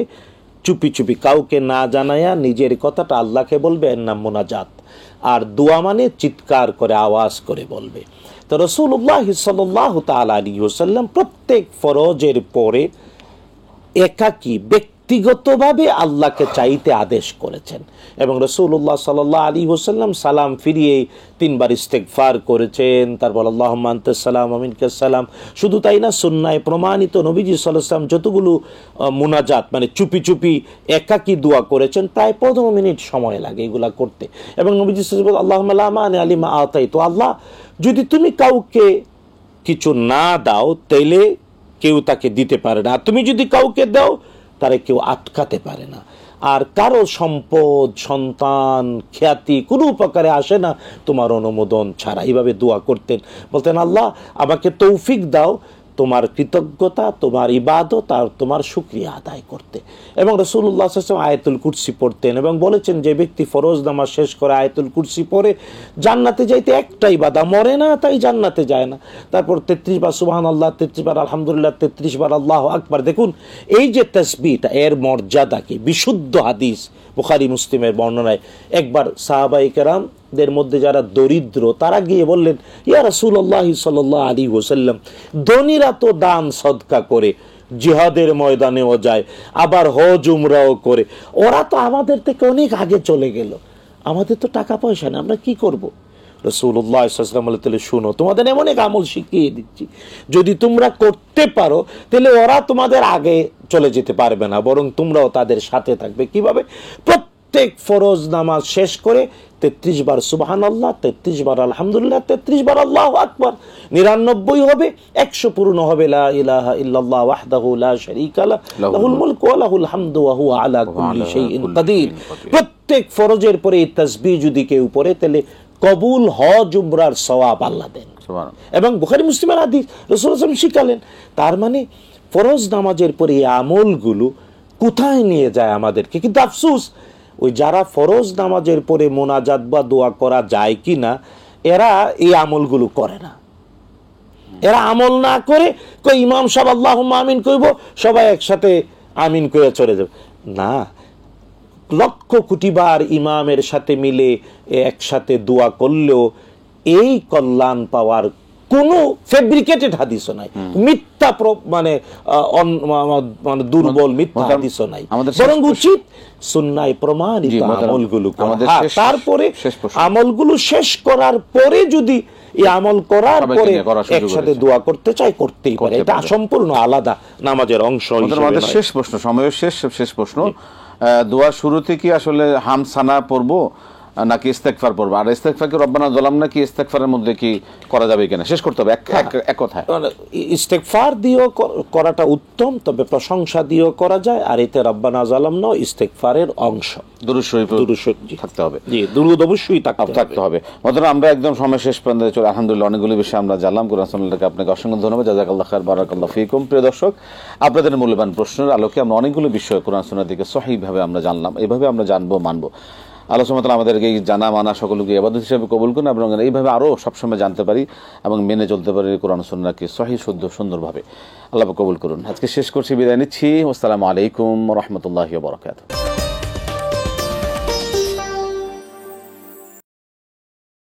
চুপি চুপি কাউকে না জানায়া নিজের কথাটা আল্লাহকে বলবে, এর নাম মোনাজাত। আর দোয়া মানে চিৎকার করে আওয়াজ করে বলবে। তো রাসূলুল্লাহ সাল্লাল্লাহু তাআলা আলাইহি ওয়াসাল্লাম প্রত্যেক ফরজের পরে একাকী ব্যক্তিগতভাবে আল্লাহকে চাইতে আদেশ করেছেন। এবং রাসূলুল্লাহ সাল্লাল্লাহু আলাইহি ওয়াসাল্লাম সালাম ফিরিয়ে 3 বার ইস্তেগফার করেছেন, তারপর আল্লাহুম্মা আনতাস সালাম ওয়া মিনকাস সালাম। শুধু তাই না, সুন্নায় প্রমাণিত নবীজি সাল্লাল্লাহু আলাইহি ওয়াসাল্লাম যতগুলো মুনাজাত মানে চুপি চুপি একাকী দোয়া করেছেন, প্রায় 15 মিনিট সময় লাগে এগুলা করতে। এবং নবীজি সাল্লাল্লাহু আলাইহি ওয়াসাল্লাম আল্লাহুম্মা লা মানিআ লিমা আতাইতা, আল্লাহ যদি তুমি কাউকে কিছু না দাও তাইলে কেউ তাকে দিতে পারে না, আর তুমি যদি কাউকে দাও তারে কেউ আটকাতে পারে না। আর কারো সম্পদ, সন্তান, খ্যাতি কোনো প্রকারে আসে না তোমার অনুমোদন ছাড়া। এইভাবে দোয়া করতেন, বলতেন আল্লাহ আমাকে তৌফিক দাও তোমার কৃতজ্ঞতা, তোমার ইবাদত আর তোমার শুকরিয়া আদায় করতে। এবং রাসূলুল্লাহ সাল্লাল্লাহু আলাইহি ওয়াসাল্লাম আয়াতুল কুরসি পড়তেন এবং বলেছেন যে ব্যক্তি ফরজ নামাজ শেষ করে আয়াতুল কুরসি পড়ে জান্নাতে যাইতে একটাই বাধা, মরে না তাই জান্নাতে যায় না। তারপর 33 বার সুবহানাল্লাহ, 33 বার আলহামদুলিল্লাহ, 33 বার আল্লাহু আকবার। দেখুন এই যে তাসবিহটা, এর মর্যাদা কি! বিশুদ্ধ হাদিস বুখারী মুসলিমের বর্ণনায় একবার সাহাবায়ে কেরামদের মধ্যে যারা দরিদ্র তারা গিয়ে বললেন, ইয়া রাসূলুল্লাহ সাল্লাল্লাহু আলাইহি ওয়াসাল্লাম, ধনীরা তো দান সদকা করে, জিহাদের ময়দানেও যায়, আবার হজ উমরাও করে, ওরা তো আমাদের থেকে অনেক আগে চলে গেল, আমাদের তো টাকা পয়সা না, আমরা কি করব? রাসূলুল্লাহ সাল্লাল্লাহু আলাইহি ওয়াসাল্লাম বললেন, শুনো তোমাদের এমন এক আমল শিখিয়ে দিচ্ছি, যদি তোমরা করতে পারো তাহলে ওরা তোমাদের আগে চলে যেতে পারবে না, বরং তোমরাও তাদের সাথে থাকবে। কিভাবে? প্রত্যেক ফরজ নামাজ শেষ করে 33 বার সুবহানাল্লাহ, 33 বার আলহামদুলিল্লাহ, 33 বার আল্লাহু আকবার, 99 হবে, 100 পূর্ণ হবে লা ইলাহা ইল্লাল্লাহ ওয়াহদাহু লা শারীকা লাহু লাহুল মুলকু ওয়া লাহুল হামদু ওয়া হুয়া আলা কুল্লি শাইইন কাদির। প্রত্যেক ফরজের পরে এই তাসবিহ যদি কেউ পড়ে তাহলে কবুল হজ উমরার সওয়াব আল্লাহ দেন। এবং বুখারী মুসলিমের হাদিস, রাসূলুল্লাহ সাল্লাল্লাহু আলাইহি ওয়াসাল্লাম শিখালেন। তার মানে ফরজ নামাজের পরে এই আমলগুলো কোথায় নিয়ে যায় আমাদেরকে? কিন্তু আফসোস, ওই যারা ফরজ নামাজের পরে মোনাজাত বা দোয়া করা যায় কি না, এরা এই আমলগুলো করে না। এরা আমল না করে কই ইমাম সাহেব আল্লাহুম্মা আমিন কইব, সবাই একসাথে আমিন কইয়া চলে যাবে। না, লক্ষ কোটি বার ইমামের সাথে মিলে একসাথে দোয়া করলেও এই কল্যাণ পাওয়ার কোনো ফেব্রিকেটেড হাদিসও নাই, মিথ্যা মানে দুর্বল মিথ্যা হাদিসও নাই, বরং উচিত সুন্নায় প্রমাণিত আমলগুলো করা। তারপরে আমলগুলো শেষ করার পরে যদি এই আমল করার পরে একসাথে দোয়া করতে চাই, করতেই পারে, এটা সম্পূর্ণ আলাদা নামাজের অংশ। আমাদের শেষ প্রশ্ন, সময়ের শেষ প্রশ্ন, দোয়ার শুরুতে কি আসলে হামসানা পড়বো নাকি ইস্তেগফার পড়বো? আর ইস্তেগফার কি রব্বানা যালামনা কি ইস্তেগফারের মধ্যে কি করা যাবে কিনা শেষ করতে হবে এক কথায়? ইস্তেগফার দিয়েও করাটা উত্তম, তবে প্রশংসা দিয়েও করা যায়, আর এতে রব্বানা যালামনা ইস্তেগফারের অংশ। দুরূদ শরীফ থাকতে হবে, জি দুরূদ অবশ্যই থাকতে হবে। বন্ধুরা, আমরা একদম সময় শেষ পর্যন্ত চলে, আলহামদুলিল্লাহ অনেকগুলো বিষয় আমরা জানলাম। কোরআন সুন্নাহকে আপনাকে অসংখ্য ধন্যবাদ, জাযাকাল্লাহু খাইর, বারাকাল্লাহু ফিকুম। প্রিয় দর্শক, আপনাদের মূল্যবান প্রশ্নের আলোকে আমরা অনেকগুলো বিষয় কোরআন সুন্নাহ থেকে সহিহভাবে আমরা জানলাম, এইভাবে আমরা জানবো, মানবো। আল্লাহ সুবহানাহু ওয়া তাআলা আমাদেরকে এই জানা মানা সকলকে ইবাদত হিসেবে কবুল করুন এবং এইভাবে আরও সবসময় জানতে পারি এবং মেনে চলতে পারি কোরআন সুন্নাহকে সহিহ শুদ্ধ সুন্দরভাবে। আল্লাহ কবুল করুন। আজকে শেষ করছি, বিদায় নিচ্ছি। আসসালামু আলাইকুম ওয়া রাহমাতুল্লাহি ওয়া বারাকাতুহু।